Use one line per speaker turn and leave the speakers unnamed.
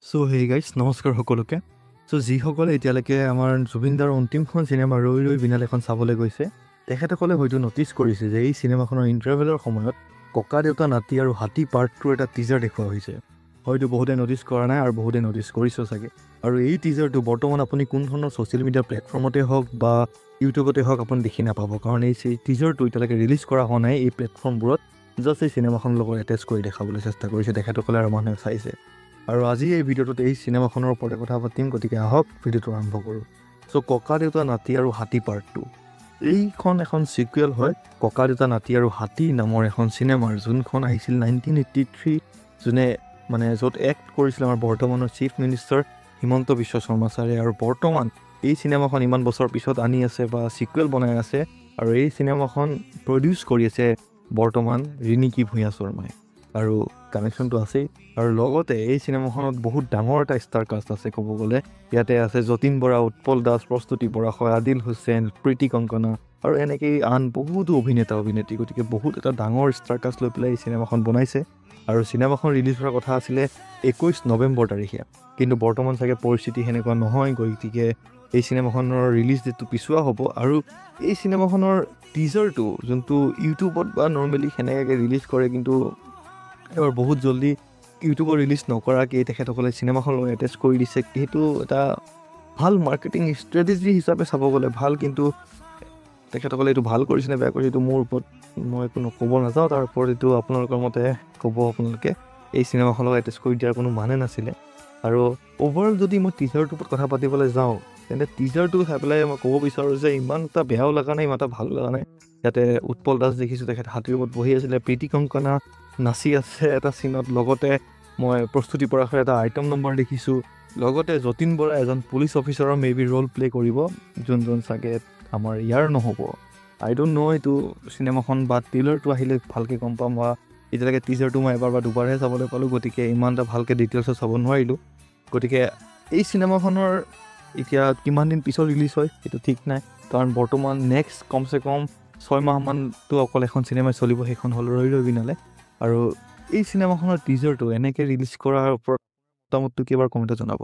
So hey guys নমস্কাৰ সকলোকে। যিসকলে এতিয়ালৈকে আমাৰ জুবিনদাৰ অন্তিমখন চিনেমা ৰৈ ৰৈ বিনাল এখন চাবলৈ গৈছে, তেখেতসকলে হয়তো ন'টিছ কৰিছে যে এই চিনেমাখনৰ ইণ্টাৰভেলৰ সময়ত ককা দেউতা নাতি আৰু হাতী পাৰ্ট 2 এটা টিজাৰ দেখুওৱা হৈছে। হয়তো বহুতে ন'টিছ কৰা নাই আৰু বহুতে ন'টিছ কৰিছে চাগে। আৰু এই টিজাৰটো বৰ্তমান আপুনি কোনো ধৰণৰ ছ'চিয়েল মিডিয়া প্লেটফৰ্মতে হওক বা ইউটিউবতে হওক আপুনি দেখি নাপাব, কাৰণ এই টিজাৰটো এতিয়ালৈকে ৰিলিজ কৰা হোৱা নাই এই প্লেটফৰ্মবোৰত। জাষ্ট এই চিনেমাখনৰ লগত এটেচ কৰি দেখাবলৈ চেষ্টা কৰিছে তেখেতসকলে আৰু মানুহে চাইছে। আৰু আজি এই ভিডিঅ'টোত এই চিনেমাখনৰ ওপৰতে কথা পাতিম, গতিকে আহক ভিডিঅ'টো আৰম্ভ কৰোঁ। ককা দেউতা নাতি আৰু হাতী পাৰ্ট 2 এইখন এখন ছিকুৱেল হয় ককা দেউতা নাতি আৰু হাতী নামৰ এখন চিনেমাৰ, যোনখন আহিছিল 1983, যোনে য'ত এক্ট কৰিছিল আমাৰ বৰ্তমানৰ চিফ মিনিষ্টাৰ হিমন্ত বিশ্ব শৰ্মা ছাৰে। আৰু বৰ্তমান এই চিনেমাখন ইমান বছৰ পিছত আনি আছে বা ছিকুৱেল বনাই আছে, আৰু এই চিনেমাখন প্ৰডিউচ কৰি আছে বৰ্তমান ৰিণিকি ভূঞা শৰ্মাই। আৰু কানেকশ্যনটো আছেই। আৰু লগতে এই চিনেমাখনত বহুত ডাঙৰ এটা ষ্টাৰ কাষ্ট আছে ক'ব গ'লে। ইয়াতে আছে যতীন বৰা, উৎপল দাস, প্ৰস্তুতি পৰাশৰ, আদিল হুছেইন, প্ৰীতি কংকনা আৰু এনেকেই আন বহুতো অভিনেতা অভিনেত্ৰী। গতিকে বহুত এটা ডাঙৰ ষ্টাৰ কাষ্ট লৈ পেলাই এই চিনেমাখন বনাইছে। আৰু চিনেমাখন ৰিলিজ হোৱাৰ কথা আছিলে 21 নৱেম্বৰ তাৰিখে, কিন্তু বৰ্তমান চাগে পৰিস্থিতি সেনেকুৱা নহয়, গতিকে এই চিনেমাখনৰ ৰিলিজ ডেটটো পিছুৱা হ'ব। আৰু এই চিনেমাখনৰ টিজাৰটো যোনটো ইউটিউবত বা নৰ্মেলি সেনেকৈ ৰিলিজ কৰে, কিন্তু এবাৰ বহুত জল্দি ইউটিউবত ৰিলিজ নকৰাকৈ তেখেতসকলে চিনেমাখন লগত এটেচ কৰি দিছে। সেইটো এটা ভাল মাৰ্কেটিং ষ্ট্ৰেটেজি হিচাপে চাব গ'লে ভাল, কিন্তু তেখেতসকলে এইটো ভাল কৰিছে নে বেয়া কৰিছে এইটো মোৰ ওপৰত মই কোনো ক'ব নাযাওঁ। তাৰ ওপৰত এইটো আপোনালোকৰ মতে ক'ব। আপোনালোকে এই চিনেমাখনৰ লগত এটেচ কৰি দিয়াৰ কোনো মানে নাছিলে। আৰু অ'ভাৰঅল যদি মই টিজাৰটোৰ ওপৰত কথা পাতিবলৈ যাওঁ, তেন্তে টিজাৰটো চাই পেলাই মই ক'ব বিচাৰোঁ যে ইমান এটা বেয়াও লগা নাই, ইমান এটা ভালো লগা নাই। ইয়াতে উৎপল দাস দেখিছোঁ, তেখেত হাতীৰ ওপৰত বহি আছিলে। প্ৰীতি কংকনা নাচি আছে এটা চিনত। লগতে মই প্ৰস্তুতি পৰাশৰ এটা আইটেম নম্বৰ দেখিছোঁ। লগতে যতীন বৰা এজন পুলিচ অফিচাৰৰ মেবি ৰ'ল প্লে কৰিব, যোনজন চাগে আমাৰ ইয়াৰ নহ'ব। আই ডোণ্ট ন' এইটো চিনেমাখন বা ট্ৰেইলাৰটো আহিলে ভালকৈ গম পাম, বা এতিয়ালৈকে টিজাৰটো মই এবাৰ বা দুবাৰহে চাবলৈ পালোঁ, গতিকে ইমান এটা ভালকৈ ডিটেইলছত চাব নোৱাৰিলোঁ। গতিকে এই চিনেমাখনৰ এতিয়া কিমান দিন পিছত ৰিলিজ হয় সেইটো ঠিক নাই, কাৰণ বৰ্তমান নেক্সট কমচে কম 6 মাহমানটো অকল এখন চিনেমাই চলিব, সেইখন হ'ল ৰৈ ৰৈ বিনালে। আৰু এই চিনেমাখনৰ টিজাৰটো এনেকৈ ৰিলিজ কৰাৰ ওপৰত মতামতটো কেইবাৰ কমেণ্টত জনাব।